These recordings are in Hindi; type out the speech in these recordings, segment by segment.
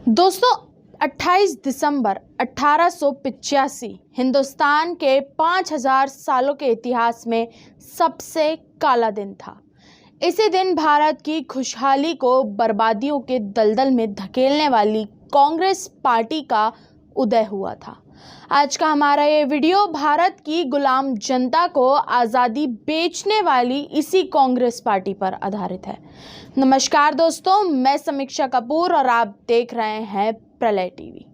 दोस्तों 28 दिसंबर 1885 हिंदुस्तान के 5000 सालों के इतिहास में सबसे काला दिन था। इसी दिन भारत की खुशहाली को बर्बादियों के दलदल में धकेलने वाली कांग्रेस पार्टी का उदय हुआ था। आज का हमारा ये वीडियो भारत की गुलाम जनता को आज़ादी बेचने वाली इसी कांग्रेस पार्टी पर आधारित है। नमस्कार दोस्तों, मैं समीक्षा कपूर और आप देख रहे हैं प्रलय टीवी।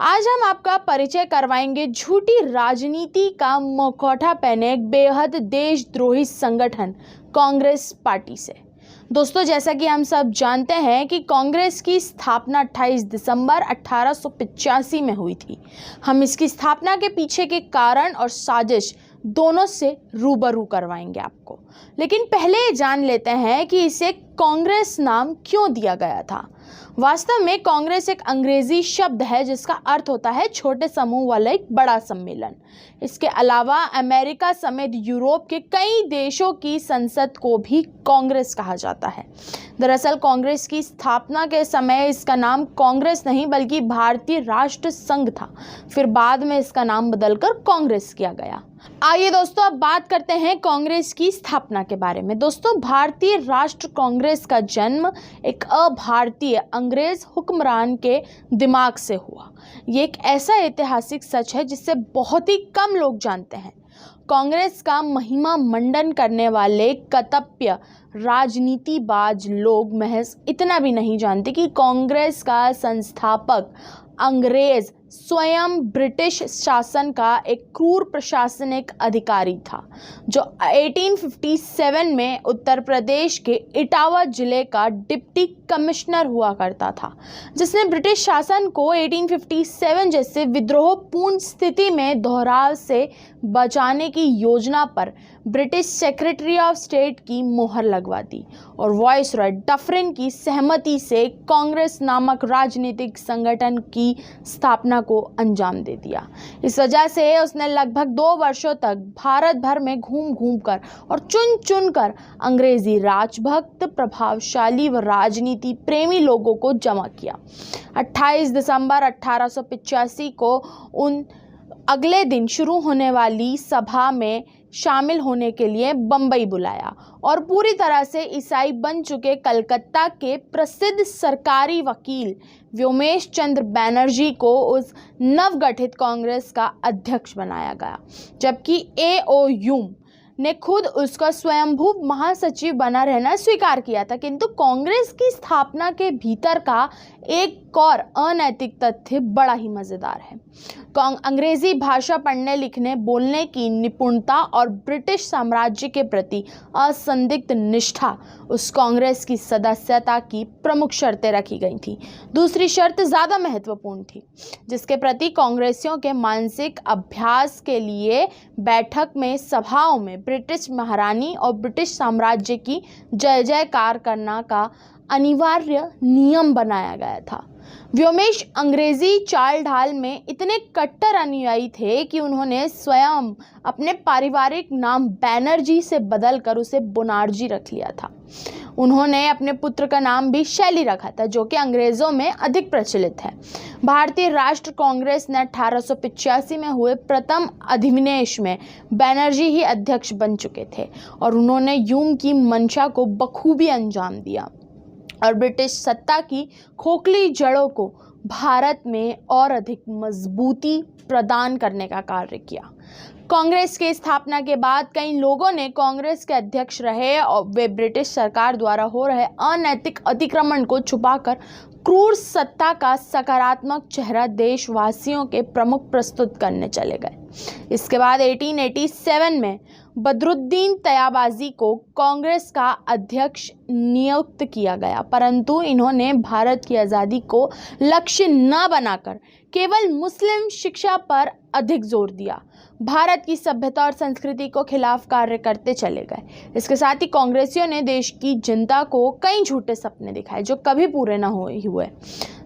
आज हम आपका परिचय करवाएंगे झूठी राजनीति का मुखौटा पहने एक बेहद देशद्रोही संगठन कांग्रेस पार्टी से। दोस्तों, जैसा कि हम सब जानते हैं कि कांग्रेस की स्थापना 28 दिसंबर 1885 में हुई थी। हम इसकी स्थापना के पीछे के कारण और साजिश दोनों से रूबरू करवाएंगे आपको। लेकिन पहले जान लेते हैं कि इसे कांग्रेस नाम क्यों दिया गया था। वास्तव में कांग्रेस एक अंग्रेजी शब्द है जिसका अर्थ होता है छोटे समूह वाला एक बड़ा सम्मेलन। इसके अलावा अमेरिका समेत यूरोप के कई देशों की संसद को भी कांग्रेस कहा जाता है। दरअसल कांग्रेस की स्थापना के समय इसका नाम कांग्रेस नहीं बल्कि भारतीय राष्ट्र संघ था। फिर बाद में इसका नाम बदलकर कांग्रेस किया गया। आइए दोस्तों, अब बात करते हैं कांग्रेस की स्थापना के बारे में। दोस्तों, भारतीय राष्ट्र कांग्रेस का जन्म एक अभारतीय अंग्रेज हुक्मरान के दिमाग से हुआ। ये एक ऐसा ऐतिहासिक सच है जिससे बहुत ही कम लोग जानते हैं। कांग्रेस का महिमा मंडन करने वाले कतप्य राजनीतिबाज लोग महज इतना भी नहीं जानते कि कांग्रेस का संस्थापक अंग्रेज स्वयं ब्रिटिश शासन का एक क्रूर प्रशासनिक अधिकारी था जो 1857 में उत्तर प्रदेश के इटावा जिले का डिप्टी कमिश्नर हुआ करता था, जिसने ब्रिटिश शासन को 1857 जैसे विद्रोहपूर्ण स्थिति में दोहराव से बचाने की योजना पर ब्रिटिश सेक्रेटरी ऑफ स्टेट की मोहर लगवा दी और वायसरॉय डफरिन की सहमति से कांग्रेस नामक राजनीतिक संगठन की स्थापना को अंजाम दे दिया। इस वजह से उसने लगभग 2 वर्षों तक भारत भर में घूम घूम कर और चुन चुन कर अंग्रेजी राजभक्त, प्रभावशाली व राजनीति प्रेमी लोगों को जमा किया। 28 दिसंबर 1885 को उन अगले दिन शुरू होने वाली सभा में शामिल होने के लिए बंबई बुलाया और पूरी तरह से ईसाई बन चुके कलकत्ता के प्रसिद्ध सरकारी वकील व्योमेश चंद्र बैनर्जी को उस नवगठित कांग्रेस का अध्यक्ष बनाया गया, जबकि ए.ओ. ह्यूम ने खुद उसका स्वयंभू महासचिव बना रहना स्वीकार किया था। किंतु कांग्रेस की स्थापना के भीतर का एक और अनैतिक तथ्य बड़ा ही मज़ेदार है। अंग्रेजी भाषा पढ़ने लिखने बोलने की निपुणता और ब्रिटिश साम्राज्य के प्रति असंदिग्ध निष्ठा उस कांग्रेस की सदस्यता की प्रमुख शर्तें रखी गई थी। दूसरी शर्त ज़्यादा महत्वपूर्ण थी, जिसके प्रति कांग्रेसियों के मानसिक अभ्यास के लिए बैठक में सभाओं में ब्रिटिश महारानी और ब्रिटिश साम्राज्य की जय जयकार करना का अनिवार्य नियम बनाया गया था। व्योमेश अंग्रेजी चाल ढाल में इतने कट्टर अनुयायी थे कि उन्होंने स्वयं अपने पारिवारिक नाम बैनर्जी से बदलकर उसे बनर्जी रख लिया था। उन्होंने अपने पुत्र का नाम भी शैली रखा था, जो कि अंग्रेज़ों में अधिक प्रचलित है। भारतीय राष्ट्र कांग्रेस ने 1885 में हुए प्रथम अधिनिवेश में बैनर्जी ही अध्यक्ष बन चुके थे और उन्होंने ह्यूम की मंशा को बखूबी अंजाम दिया और ब्रिटिश सत्ता की खोखली जड़ों को भारत में और अधिक मजबूती प्रदान करने का कार्य किया। कांग्रेस की स्थापना के बाद कई लोगों ने कांग्रेस के अध्यक्ष रहे और वे ब्रिटिश सरकार द्वारा हो रहे अनैतिक अतिक्रमण को छुपाकर क्रूर सत्ता का सकारात्मक चेहरा देशवासियों के प्रमुख प्रस्तुत करने चले गए। इसके बाद 1887 में बदरुद्दीन तयाबाजी को कांग्रेस का अध्यक्ष नियुक्त किया गया, परंतु इन्होंने भारत की आज़ादी को लक्ष्य न बनाकर केवल मुस्लिम शिक्षा पर अधिक जोर दिया। भारत की सभ्यता और संस्कृति को खिलाफ कार्य करते चले गए। इसके साथ ही कांग्रेसियों ने देश की जनता को कई झूठे सपने दिखाए जो कभी पूरे न हुए।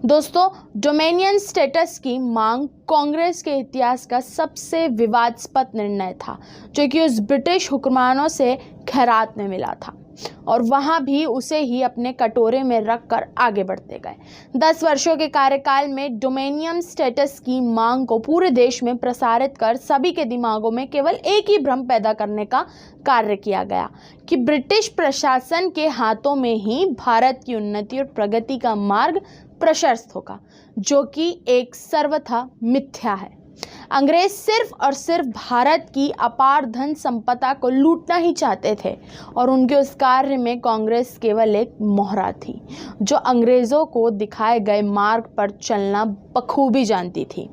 दोस्तों, डोमिनियन स्टेटस की मांग कांग्रेस के इतिहास का सबसे विवादास्पद निर्णय था, जो कि उस ब्रिटिश हुक्मरानों से खैरात में मिला था। और वहाँ भी उसे ही अपने कटोरे में रखकर आगे बढ़ते गए। 10 वर्षों के कार्यकाल में डोमिनियन स्टेटस की मांग को पूरे देश में प्रसारित कर सभी के दिमागों में केवल एक ही भ्रम पैदा करने का कार्य किया गया कि ब्रिटिश प्रशासन के हाथों में ही भारत की उन्नति और प्रगति का मार्ग प्रशस्त होगा, जो कि एक सर्वथा मिथ्या है। अंग्रेज सिर्फ और सिर्फ भारत की अपार धन संपदा को लूटना ही चाहते थे और उनके उस कार्य में कांग्रेस केवल एक मोहरा थी, जो अंग्रेज़ों को दिखाए गए मार्ग पर चलना बखूबी जानती थी।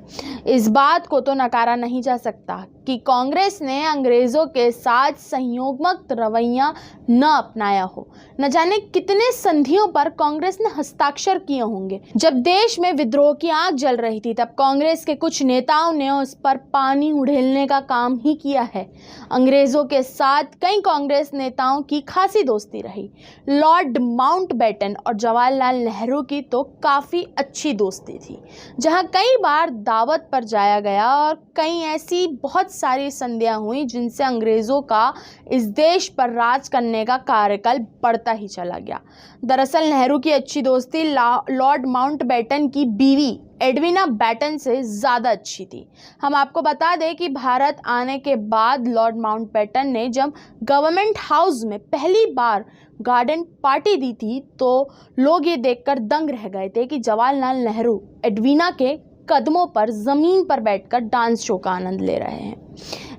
इस बात को तो नकारा नहीं जा सकता कि कांग्रेस ने अंग्रेज़ों के साथ सहयोगात्मक रवैया न अपनाया हो। न जाने कितने संधियों पर कांग्रेस ने हस्ताक्षर किए होंगे। जब देश में विद्रोह की आग जल रही थी, तब कांग्रेस के कुछ नेताओं ने उस पर पानी उड़ेलने का काम ही किया है। अंग्रेज़ों के साथ कई कांग्रेस नेताओं की खासी दोस्ती रही। लॉर्ड माउंटबेटन और जवाहरलाल नेहरू की तो काफ़ी अच्छी दोस्ती थी, जहां कई बार दावत पर जाया गया और कई ऐसी बहुत सारी संधियां हुई जिनसे अंग्रेज़ों का इस देश पर राज करने का कार्यकाल बढ़ता ही चला गया। दरअसल नेहरू की अच्छी दोस्ती लॉर्ड माउंटबेटन की बीवी एडविना बैटन से ज़्यादा अच्छी थी। हम आपको बता दें कि भारत आने के बाद लॉर्ड माउंटबेटन ने जब गवर्नमेंट हाउस में पहली बार गार्डन पार्टी दी थी, तो लोग ये देखकर दंग रह गए थे कि जवाहरलाल नेहरू एडविना के कदमों पर ज़मीन पर बैठकर डांस शो का आनंद ले रहे हैं।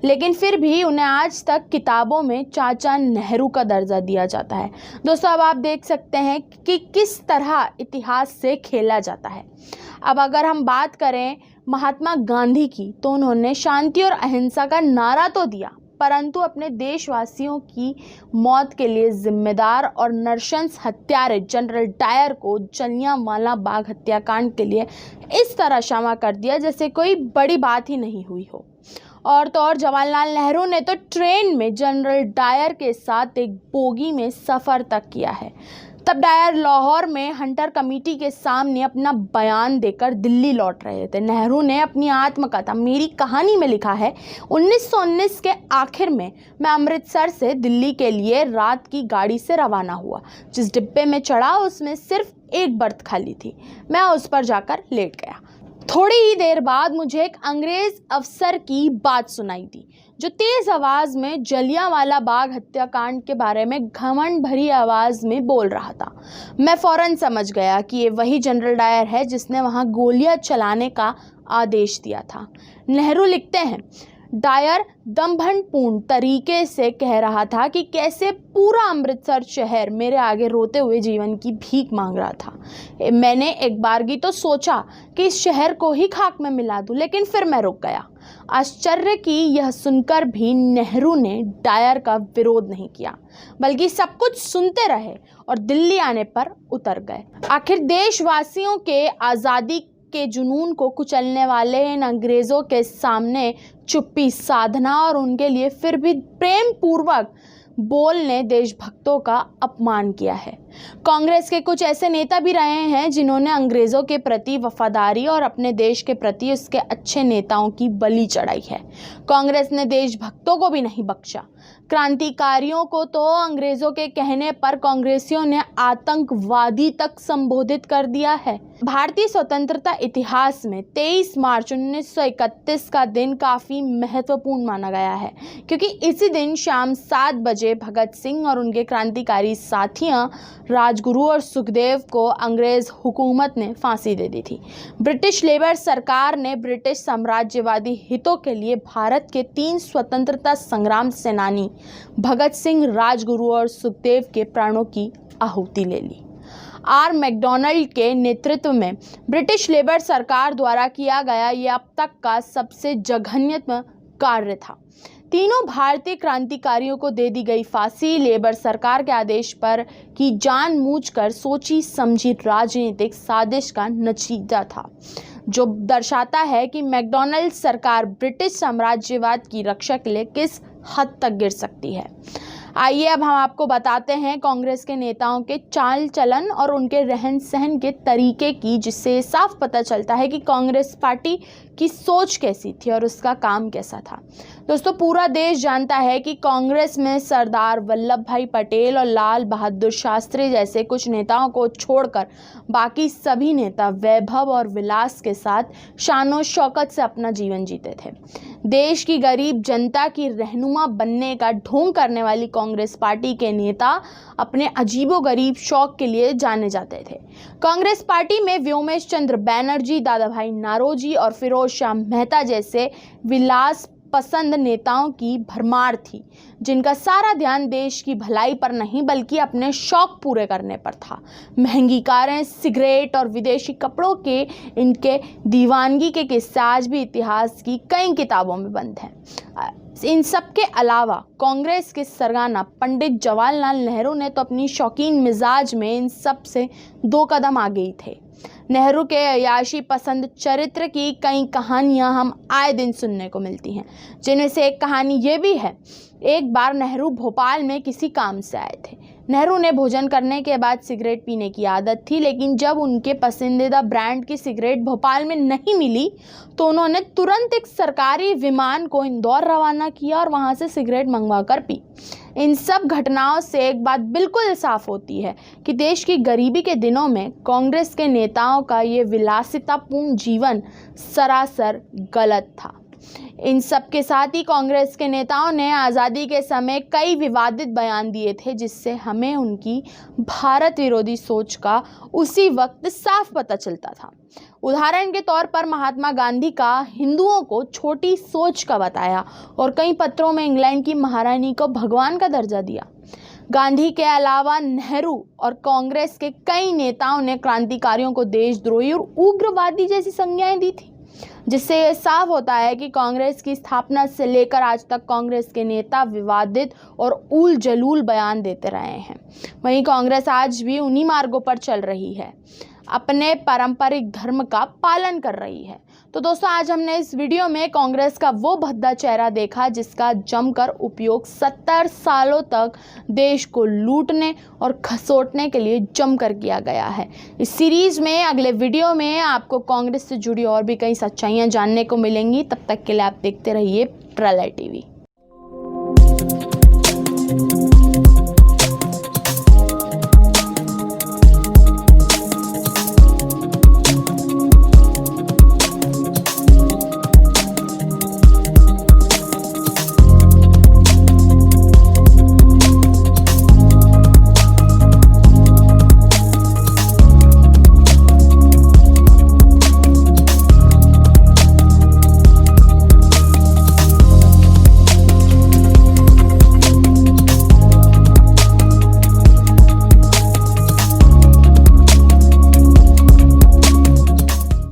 लेकिन फिर भी उन्हें आज तक किताबों में चाचा नेहरू का दर्जा दिया जाता है। दोस्तों, अब आप देख सकते हैं कि किस तरह इतिहास से खेला जाता है। अब अगर हम बात करें महात्मा गांधी की, तो उन्होंने शांति और अहिंसा का नारा तो दिया, परंतु अपने देशवासियों की मौत के लिए जिम्मेदार और नरशंस हत्यारे जनरल डायर को जलियांवाला बाग हत्याकांड के लिए इस तरह क्षमा कर दिया जैसे कोई बड़ी बात ही नहीं हुई हो। और तो और जवाहरलाल नेहरू ने तो ट्रेन में जनरल डायर के साथ एक बोगी में सफ़र तक किया है। तब डायर लाहौर में हंटर कमेटी के सामने अपना बयान देकर दिल्ली लौट रहे थे। नेहरू ने अपनी आत्मकथा मेरी कहानी में लिखा है, 1919 के आखिर में मैं अमृतसर से दिल्ली के लिए रात की गाड़ी से रवाना हुआ। जिस डिब्बे में चढ़ा उसमें सिर्फ एक बर्थ खाली थी। मैं उस पर जाकर लेट गया। थोड़ी ही देर बाद मुझे एक अंग्रेज अफसर की बात सुनाई दी, जो तेज आवाज में जलियांवाला बाग हत्याकांड के बारे में घमंड भरी आवाज में बोल रहा था। मैं फौरन समझ गया कि ये वही जनरल डायर है जिसने वहां गोलियां चलाने का आदेश दिया था। नेहरू लिखते हैं, डायर दंभनपूर्ण तरीके से कह रहा था कि कैसे पूरा अमृतसर शहर मेरे आगे रोते हुए जीवन की भीख मांग रहा था। मैंने एक बारगी तो सोचा कि इस शहर को ही खाक में मिला दूं, लेकिन फिर मैं रुक गया। आश्चर्य की यह सुनकर भी नेहरू ने डायर का विरोध नहीं किया, बल्कि सब कुछ सुनते रहे और दिल्ली आने पर उतर गए। आखिर देशवासियों के आज़ादी के जुनून को कुचलने वाले इन अंग्रेज़ों के सामने चुप्पी साधना और उनके लिए फिर भी प्रेम पूर्वक बोलने देशभक्तों का अपमान किया है। कांग्रेस के कुछ ऐसे नेता भी रहे हैं जिन्होंने अंग्रेज़ों के प्रति वफादारी और अपने देश के प्रति उसके अच्छे नेताओं की बलि चढ़ाई है। कांग्रेस ने देशभक्तों को भी नहीं बख्शा। क्रांतिकारियों को तो अंग्रेज़ों के कहने पर कांग्रेसियों ने आतंकवादी तक संबोधित कर दिया है। भारतीय स्वतंत्रता इतिहास में 23 मार्च 1931 का दिन काफ़ी महत्वपूर्ण माना गया है, क्योंकि इसी दिन शाम 7 बजे भगत सिंह और उनके क्रांतिकारी साथियों राजगुरु और सुखदेव को अंग्रेज हुकूमत ने फांसी दे दी थी। ब्रिटिश लेबर सरकार ने ब्रिटिश साम्राज्यवादी हितों के लिए भारत के 3 स्वतंत्रता संग्राम सेनानी भगत सिंह, राजगुरु और सुखदेव के प्राणों की आहुति ले ली। आर मैकडॉनल्ड के नेतृत्व में ब्रिटिश लेबर सरकार द्वारा किया गया यह अब तक का सबसे जघन्यतम कार्य था। तीनों भारतीय क्रांतिकारियों को दे दी गई फांसी लेबर सरकार के आदेश पर की जानबूझकर सोची समझी राजनीतिक साजिश का नतीजा था, जो दर्शाता है कि मैकडॉनल्ड सरकार ब्रिटिश साम्राज्यवाद की रक्षा के लिए किस हद तक गिर सकती है। आइए अब हम आपको बताते हैं कांग्रेस के नेताओं के चाल चलन और उनके रहन सहन के तरीके की, जिससे साफ पता चलता है कि कांग्रेस पार्टी की सोच कैसी थी और उसका काम कैसा था। दोस्तों, पूरा देश जानता है कि कांग्रेस में सरदार वल्लभ भाई पटेल और लाल बहादुर शास्त्री जैसे कुछ नेताओं को छोड़कर बाकी सभी नेता वैभव और विलास के साथ शानो शौकत से अपना जीवन जीते थे। देश की गरीब जनता की रहनुमा बनने का ढोंग करने वाली कांग्रेस पार्टी के नेता अपने अजीबोगरीब शौक के लिए जाने जाते थे। कांग्रेस पार्टी में व्योमेश चंद्र बैनर्जी, दादा भाई नारोजी और फिरोज शाह मेहता जैसे विलास पसंद नेताओं की भरमार थी, जिनका सारा ध्यान देश की भलाई पर नहीं बल्कि अपने शौक पूरे करने पर था। महंगी कारें, सिगरेट और विदेशी कपड़ों के इनके दीवानगी के किस्से आज भी इतिहास की कई किताबों में बंद हैं। इन सब के अलावा कांग्रेस के सरगना पंडित जवाहरलाल नेहरू ने तो अपनी शौकीन मिजाज में इन सब से 2 कदम आगे ही थे। नेहरू के अय्याशी पसंद चरित्र की कई कहानियां हम आए दिन सुनने को मिलती हैं, जिनमें से एक कहानी ये भी है। एक बार नेहरू भोपाल में किसी काम से आए थे। नेहरू ने भोजन करने के बाद सिगरेट पीने की आदत थी, लेकिन जब उनके पसंदीदा ब्रांड की सिगरेट भोपाल में नहीं मिली तो उन्होंने तुरंत एक सरकारी विमान को इंदौर रवाना किया और वहां से सिगरेट मंगवा कर पी। इन सब घटनाओं से एक बात बिल्कुल साफ होती है कि देश की गरीबी के दिनों में कांग्रेस के नेताओं का ये विलासितापूर्ण जीवन सरासर गलत था। इन सब के साथ ही कांग्रेस के नेताओं ने आज़ादी के समय कई विवादित बयान दिए थे, जिससे हमें उनकी भारत विरोधी सोच का उसी वक्त साफ पता चलता था। उदाहरण के तौर पर महात्मा गांधी का हिंदुओं को छोटी सोच का बताया और कई पत्रों में इंग्लैंड की महारानी को भगवान का दर्जा दिया। गांधी के अलावा नेहरू और कांग्रेस के कई नेताओं ने क्रांतिकारियों को देशद्रोही और उग्रवादी जैसी संज्ञाएं दी थी, जिससे यह साफ होता है कि कांग्रेस की स्थापना से लेकर आज तक कांग्रेस के नेता विवादित और उल जलूल बयान देते रहे हैं। वहीं कांग्रेस आज भी उन्हीं मार्गों पर चल रही है, अपने पारंपरिक धर्म का पालन कर रही है। तो दोस्तों, आज हमने इस वीडियो में कांग्रेस का वो भद्दा चेहरा देखा जिसका जमकर उपयोग 70 सालों तक देश को लूटने और खसोटने के लिए जमकर किया गया है। इस सीरीज में अगले वीडियो में आपको कांग्रेस से जुड़ी और भी कई सच्चाइयां जानने को मिलेंगी। तब तक के लिए आप देखते रहिए प्रलय टीवी।